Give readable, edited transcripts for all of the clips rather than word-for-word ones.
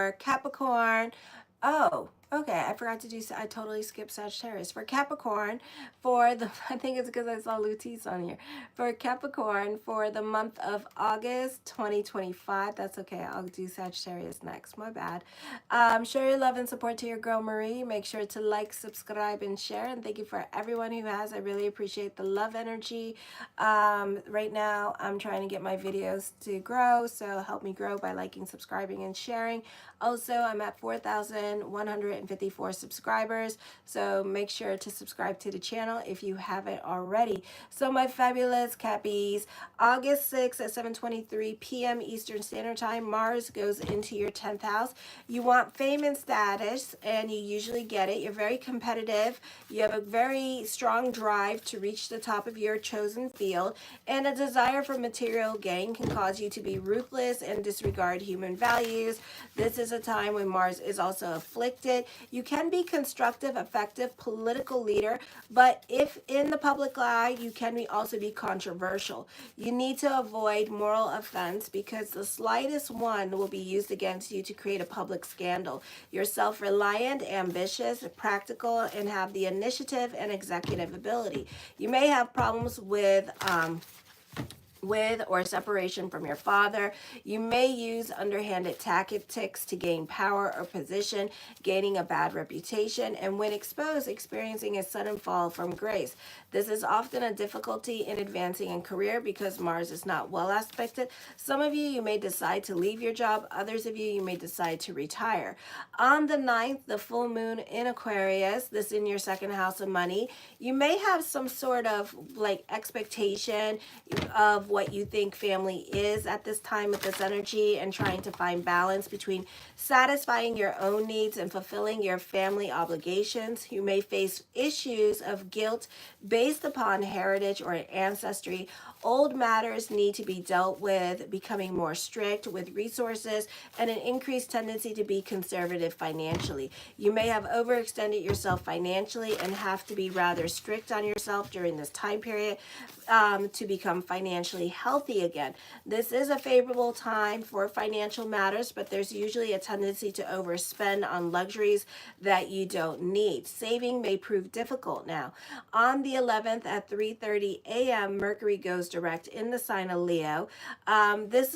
for Capricorn. Oh, okay. I forgot to do, I totally skipped Sagittarius. For Capricorn, for the, I think it's because I saw Lutis on here. For Capricorn, for the month of August 2025. That's okay. I'll do Sagittarius next. My bad. Show your love and support to your girl Marie. Make sure to like, subscribe, and share. And thank you for everyone who has. I really appreciate the love energy. Right now, I'm trying to get my videos to grow. So help me grow by liking, subscribing, and sharing. Also, I'm at 4,154 subscribers, so make sure to subscribe to the channel if you haven't already. So my fabulous Cappies, August 6th at 7:23 p.m. Eastern Standard Time, Mars goes into your 10th house. You want fame and status, and you usually get it. You're very competitive. You have a very strong drive to reach the top of your chosen field, and a desire for material gain can cause you to be ruthless and disregard human values. This is a time when Mars is also afflicted. You can be constructive, effective political leader, but if in the public eye, you can also be controversial. You need to avoid moral offense because the slightest one will be used against you to create a public scandal. You're self-reliant, ambitious, practical, and have the initiative and executive ability. You may have problems with or separation from your father. You may use underhanded tactics to gain power or position, gaining a bad reputation, and when exposed, experiencing a sudden fall from grace. This is often a difficulty in advancing in career because Mars is not well aspected. Some of you may decide to leave your job. Others of you may decide to retire. On the 9th, the full moon in Aquarius, this in your second house of money, you may have some sort of like expectation of what you think family is at this time with this energy, and trying to find balance between satisfying your own needs and fulfilling your family obligations. You may face issues of guilt based upon heritage or ancestry. Old matters need to be dealt with, becoming more strict with resources, and an increased tendency to be conservative financially. You may have overextended yourself financially and have to be rather strict on yourself during this time period to become financially healthy again. This is a favorable time for financial matters, but there's usually a tendency to overspend on luxuries that you don't need. Saving may prove difficult now. On the 11th at 3:30 a.m., Mercury goes direct in the sign of Leo. This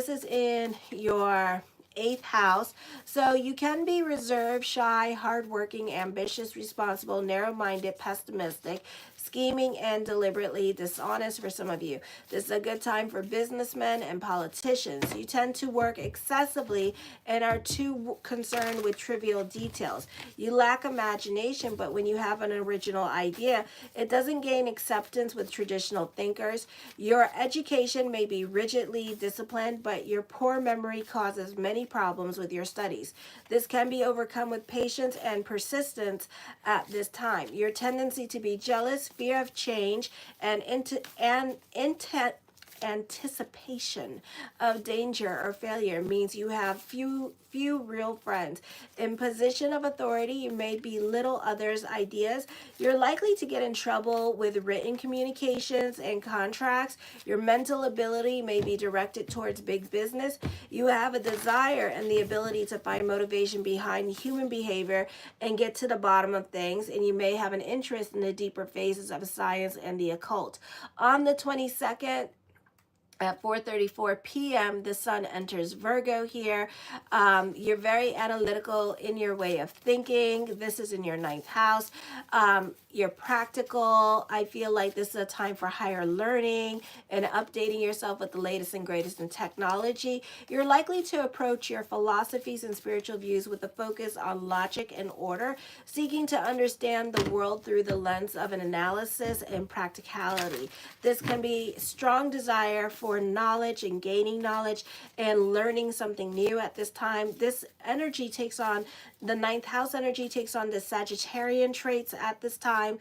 is in your 8th house, so you can be reserved, shy, hardworking, ambitious, responsible, narrow-minded, pessimistic, scheming, and deliberately dishonest for some of you. This is a good time for businessmen and politicians. You tend to work excessively and are too concerned with trivial details. You lack imagination, but when you have an original idea, it doesn't gain acceptance with traditional thinkers. Your education may be rigidly disciplined, but your poor memory causes many problems with your studies. This can be overcome with patience and persistence at this time. Your tendency to be jealous, fear of change, and anticipation of danger or failure means you have few real friends. In position of authority, you may belittle others' ideas. You're likely to get in trouble with written communications and contracts. Your mental ability may be directed towards big business. You have a desire and the ability to find motivation behind human behavior and get to the bottom of things, and you may have an interest in the deeper phases of science and the occult. On the 22nd, at 4:34 p.m., the sun enters Virgo here. You're very analytical in your way of thinking. This is in your 9th house. You're practical. I feel like this is a time for higher learning and updating yourself with the latest and greatest in technology. You're likely to approach your philosophies and spiritual views with a focus on logic and order, seeking to understand the world through the lens of an analysis and practicality. This can be strong desire for knowledge and gaining knowledge and learning something new at this time. This energy takes on, the 9th house energy takes on the Sagittarian traits at this time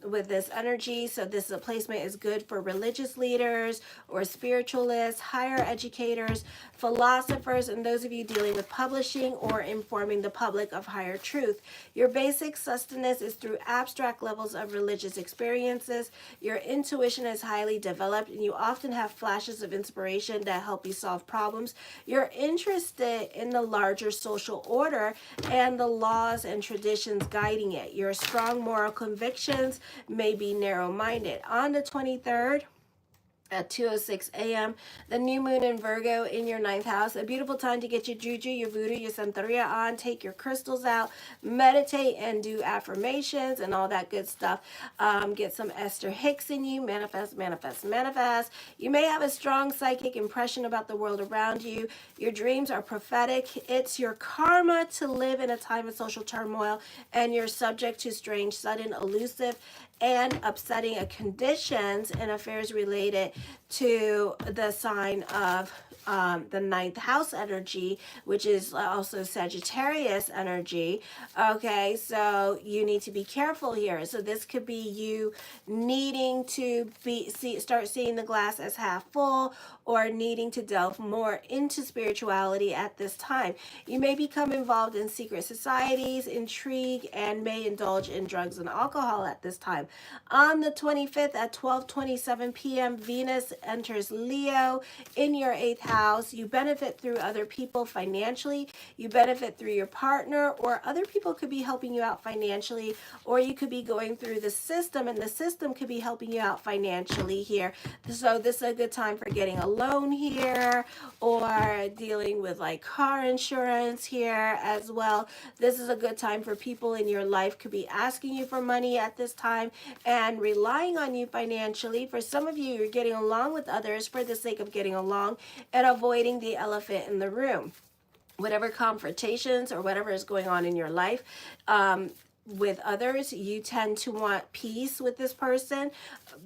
with this energy. So this placement is good for religious leaders or spiritualists, higher educators, philosophers, and those of you dealing with publishing or informing the public of higher truth. Your basic sustenance is through abstract levels of religious experiences. Your intuition is highly developed, and you often have flashes of inspiration that help you solve problems. You're interested in the larger social order and the laws and traditions guiding it. Your strong moral convictions may be narrow-minded. On the 23rd, at 2:06 a.m., the new moon in Virgo in your 9th house. A beautiful time to get your juju, your voodoo, your santeria on, take your crystals out, meditate and do affirmations and all that good stuff. Get some Esther Hicks in you. Manifest, manifest, manifest. You may have a strong psychic impression about the world around you. Your dreams are prophetic. It's your karma to live in a time of social turmoil, and you're subject to strange, sudden, elusive, and upsetting conditions and affairs related to the sign of the 9th house energy, which is also Sagittarius energy. Okay, so you need to be careful here. So this could be you needing to start seeing the glass as half full, or needing to delve more into spirituality at this time. You may become involved in secret societies, intrigue, and may indulge in drugs and alcohol at this time. On the 25th at 12:27 p.m., Venus enters Leo in your 8th house. You benefit through other people financially. You benefit through your partner, or other people could be helping you out financially, or you could be going through the system, and the system could be helping you out financially here. So this is a good time for getting a loan here, or dealing with like car insurance here as well. This is a good time for people in your life could be asking you for money at this time and relying on you financially. For some of you, you're getting along with others for the sake of getting along and avoiding the elephant in the room. Whatever confrontations or whatever is going on in your life, with others, you tend to want peace with this person.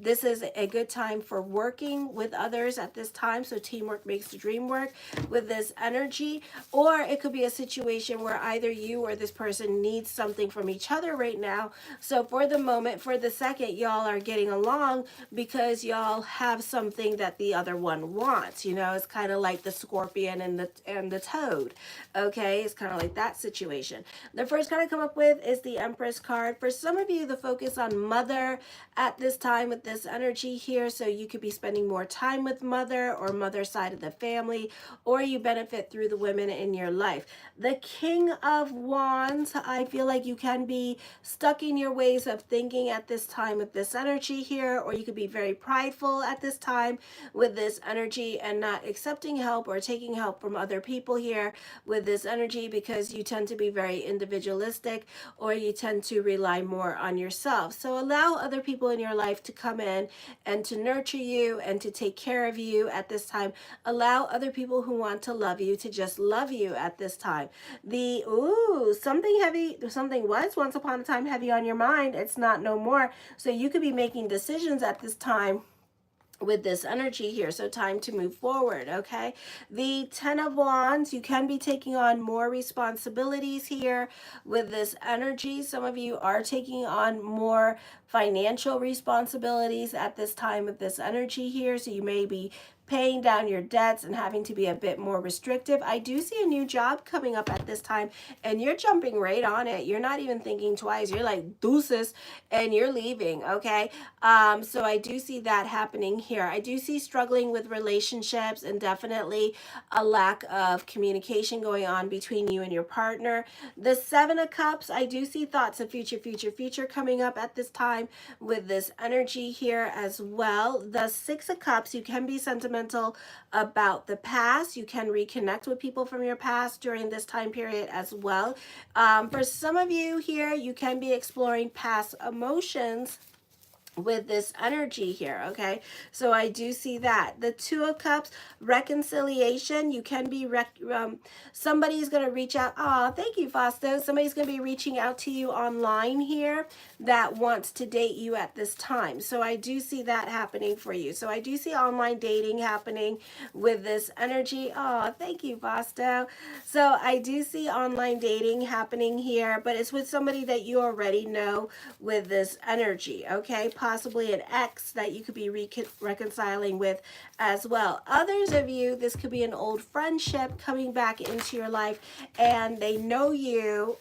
This is a good time for working with others at this time. So teamwork makes the dream work with this energy. Or it could be a situation where either you or this person needs something from each other right now. So for the moment, for the second, y'all are getting along because y'all have something that the other one wants. You know, it's kind of like the scorpion and the toad. Okay, it's kind of like that situation. The first card I come up with is the Empress card. For some of you, the focus on mother at this time with this energy here, so you could be spending more time with mother or mother side of the family, or you benefit through the women in your life. The King of Wands, I feel like you can be stuck in your ways of thinking at this time with this energy here, or you could be very prideful at this time with this energy and not accepting help or taking help from other people here with this energy, because you tend to be very individualistic, or you tend to rely more on yourself. So allow other people in your life to come in and to nurture you and to take care of you at this time. Allow other people who want to love you to just love you at this time. Something heavy, something was once upon a time heavy on your mind. It's not no more. So you could be making decisions at this time with this energy here. So time to move forward, okay? The Ten of Wands, you can be taking on more responsibilities here with this energy. Some of you are taking on more financial responsibilities at this time with this energy here. So you may be paying down your debts and having to be a bit more restrictive. I do see a new job coming up at this time, and you're jumping right on it. You're not even thinking twice. You're like deuces and you're leaving, okay? So I do see that happening here. I do see struggling with relationships and definitely a lack of communication going on between you and your partner. The Seven of Cups, I do see thoughts of future coming up at this time with this energy here as well. The Six of Cups, you can be sentimental about the past. You can reconnect with people from your past during this time period as well. For some of you here, you can be exploring past emotions with this energy here, okay? So I do see that. The Two of Cups, reconciliation. You can be, somebody's going to reach out. Oh, thank you, Fausto. Somebody's going to be reaching out to you online here that wants to date you at this time. So I do see that happening for you. So I do see online dating happening with this energy. Oh, thank you, Fausto. So I do see online dating happening here, but it's with somebody that you already know with this energy, okay? Possibly an ex that you could be reconciling with as well. Others of you, this could be an old friendship coming back into your life, and they know you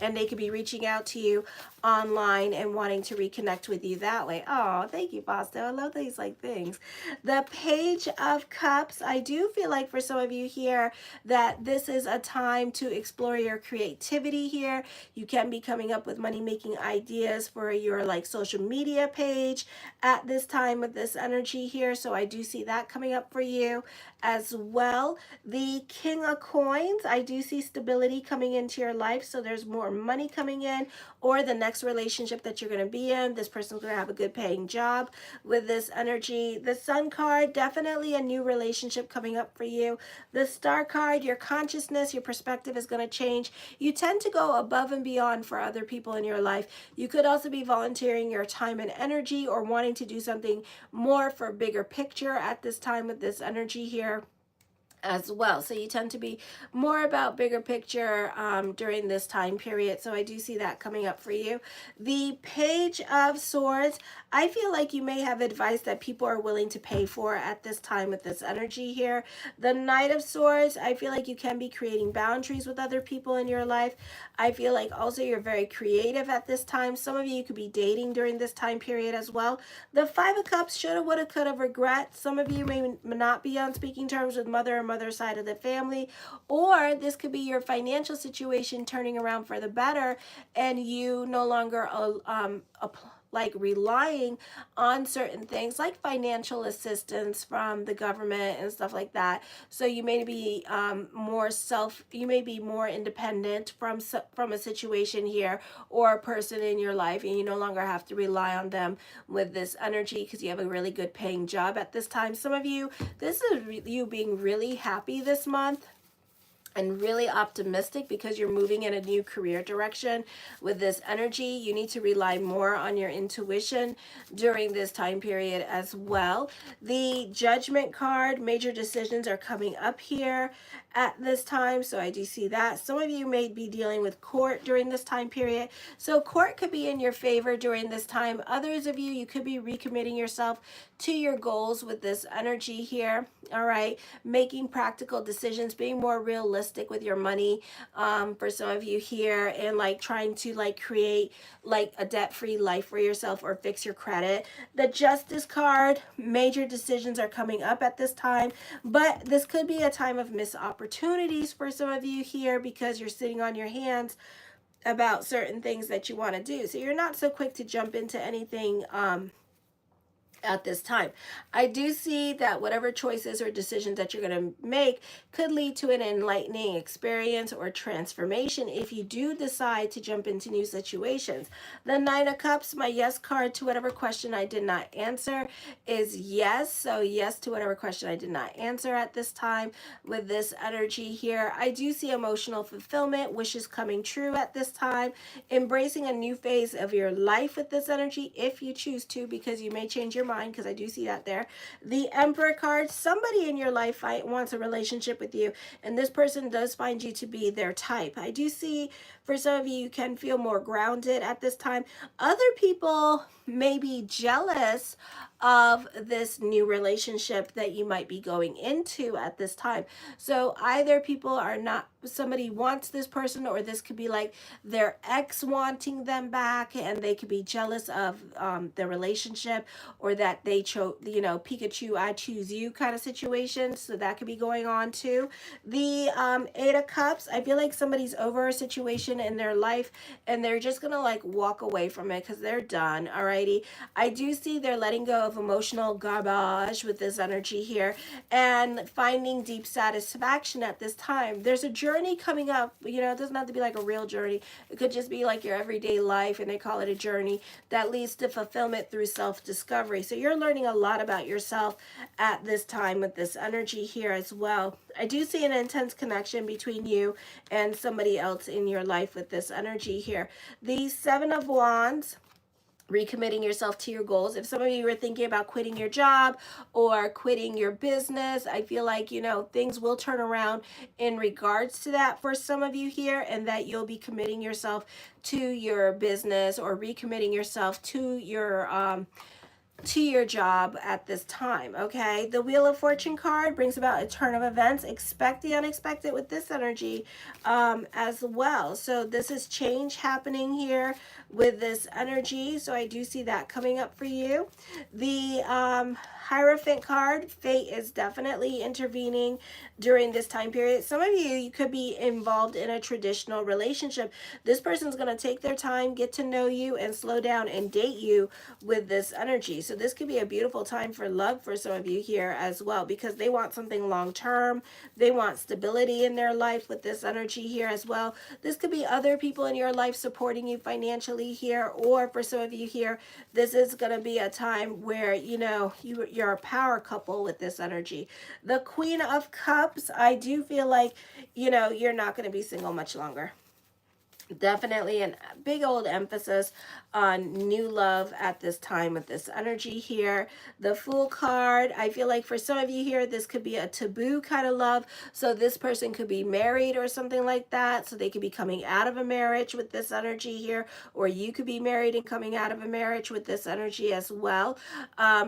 and they could be reaching out to you online and wanting to reconnect with you that way. Oh, thank you, Boston. I love these like things. The Page of Cups. I do feel like for some of you here that this is a time to explore your creativity here. You can be coming up with money making ideas for your like social media page at this time with this energy here. So I do see that coming up for you as well. The King of Coins. I do see stability coming into your life. So there's more money coming in, or the next relationship that you're going to be in, this person's going to have a good paying job with this energy. The Sun card, definitely a new relationship coming up for you. The Star card, your consciousness, your perspective is going to change. You tend to go above and beyond for other people in your life. You could also be volunteering your time and energy or wanting to do something more for a bigger picture at this time with this energy here as well. So you tend to be more about bigger picture during this time period. So I do see that coming up for you. The Page of Swords. I feel like you may have advice that people are willing to pay for at this time with this energy here. The Knight of Swords. I feel like you can be creating boundaries with other people in your life. I feel like also you're very creative at this time. Some of you could be dating during this time period as well. The Five of Cups. Shoulda, woulda, coulda, regret. Some of you may not be on speaking terms with mother side of the family, or this could be your financial situation turning around for the better, and you no longer like relying on certain things like financial assistance from the government and stuff like that. So you may be you may be more independent from a situation here or a person in your life, and you no longer have to rely on them with this energy because you have a really good paying job at this time. Some of you, this is you being really happy this month and really optimistic because you're moving in a new career direction with this energy. You need to rely more on your intuition during this time period as well. The Judgment card, major decisions are coming up here at this time. So I do see that. Some of you may be dealing with court during this time period. So court could be in your favor during this time. Others of you, you could be recommitting yourself to your goals with this energy here. All right. Making practical decisions, being more realistic with your money for some of you here, and like trying to like create like a debt-free life for yourself or fix your credit. The Justice card, major decisions are coming up at this time, but this could be a time of missed opportunities for some of you here because you're sitting on your hands about certain things that you want to do. So you're not so quick to jump into anything at this time. I do see that whatever choices or decisions that you're going to make could lead to an enlightening experience or transformation if you do decide to jump into new situations. The Nine of Cups, my yes card to whatever question I did not answer is yes. So yes to whatever question I did not answer at this time with this energy here. I do see emotional fulfillment, wishes coming true at this time, embracing a new phase of your life with this energy if you choose to, because you may change your mind, because I do see that there. The Emperor card, somebody in your life wants a relationship with you, and this person does find you to be their type. I do see for some of you, you can feel more grounded at this time. Other people may be jealous of this new relationship that you might be going into at this time. So either people are not, somebody wants this person, or this could be like their ex wanting them back, and they could be jealous of the relationship, or that they chose, you know, Pikachu, I choose you kind of situation. So that could be going on too. The Eight of Cups, I feel like somebody's over a situation in their life and they're just gonna like walk away from it because they're done. Alrighty, I do see they're letting go of emotional garbage with this energy here and finding deep satisfaction at this time. There's a journey coming up, you know, it doesn't have to be like a real journey. It could just be like your everyday life, and they call it a journey that leads to fulfillment through self-discovery. So you're learning a lot about yourself at this time with this energy here as well. I do see an intense connection between you and somebody else in your life with this energy here. The Seven of Wands, recommitting yourself to your goals. If some of you are thinking about quitting your job or quitting your business, I feel like, you know, things will turn around in regards to that for some of you here, and that you'll be committing yourself to your business or recommitting yourself to your to your job at this time. Okay, the Wheel of Fortune card brings about a turn of events. Expect the unexpected with this energy as well. So this is change happening here with this energy, so I do see that coming up for you. The Hierophant card, fate is definitely intervening during this time period. Some of you could be involved in a traditional relationship. This person's going to take their time, get to know you, and slow down and date you with this energy. So this could be a beautiful time for love for some of you here as well, because they want something long term. They want stability in their life with this energy here as well. This could be other people in your life supporting you financially here, or for some of you here, this is going to be a time where, you know, you're a power couple with this energy. The Queen of Cups, I do feel like, you know, you're not going to be single much longer. Definitely a big old emphasis on new love at this time with this energy here. The Fool card, I feel like for some of you here, this could be a taboo kind of love. So this person could be married or something like that. So they could be coming out of a marriage with this energy here, or you could be married and coming out of a marriage with this energy as well.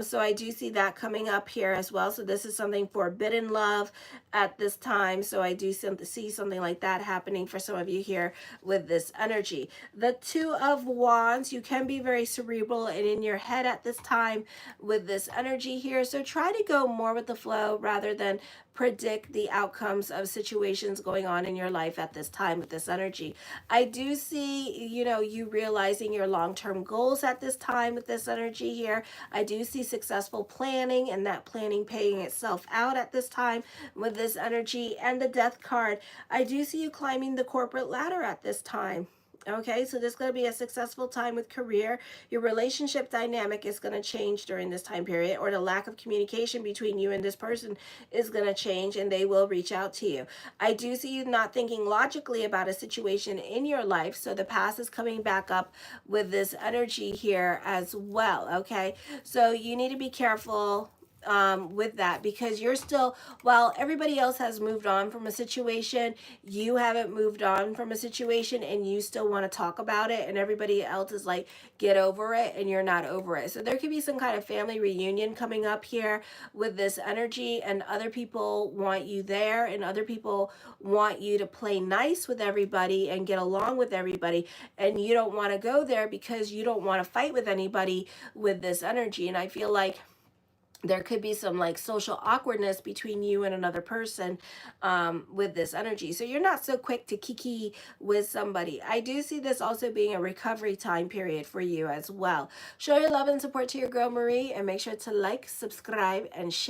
So I do see that coming up here as well. So this is something forbidden love at this time. So I do see something like that happening for some of you here with this energy. The Two of Wands, you can be very cerebral and in your head at this time with this energy here. So try to go more with the flow rather than predict the outcomes of situations going on in your life at this time with this energy. I do see, you know, you realizing your long-term goals at this time with this energy here. I do see successful planning and that planning paying itself out at this time with this energy. And the Death card, I do see you climbing the corporate ladder at this time. Okay, so this is going to be a successful time with career. Your relationship dynamic is going to change during this time period, or the lack of communication between you and this person is going to change, and they will reach out to you. I do see you not thinking logically about a situation in your life, so the past is coming back up with this energy here as well. Okay, so you need to be careful with that, because you're still, while everybody else has moved on from a situation, you haven't moved on from a situation, and you still want to talk about it, and everybody else is like, get over it, and you're not over it. So there could be some kind of family reunion coming up here with this energy, and other people want you there, and other people want you to play nice with everybody and get along with everybody, and you don't want to go there because you don't want to fight with anybody with this energy. And I feel like there could be some like social awkwardness between you and another person with this energy. So you're not so quick to kiki with somebody. I do see this also being a recovery time period for you as well. Show your love and support to your girl Marie, and make sure to like, subscribe, and share.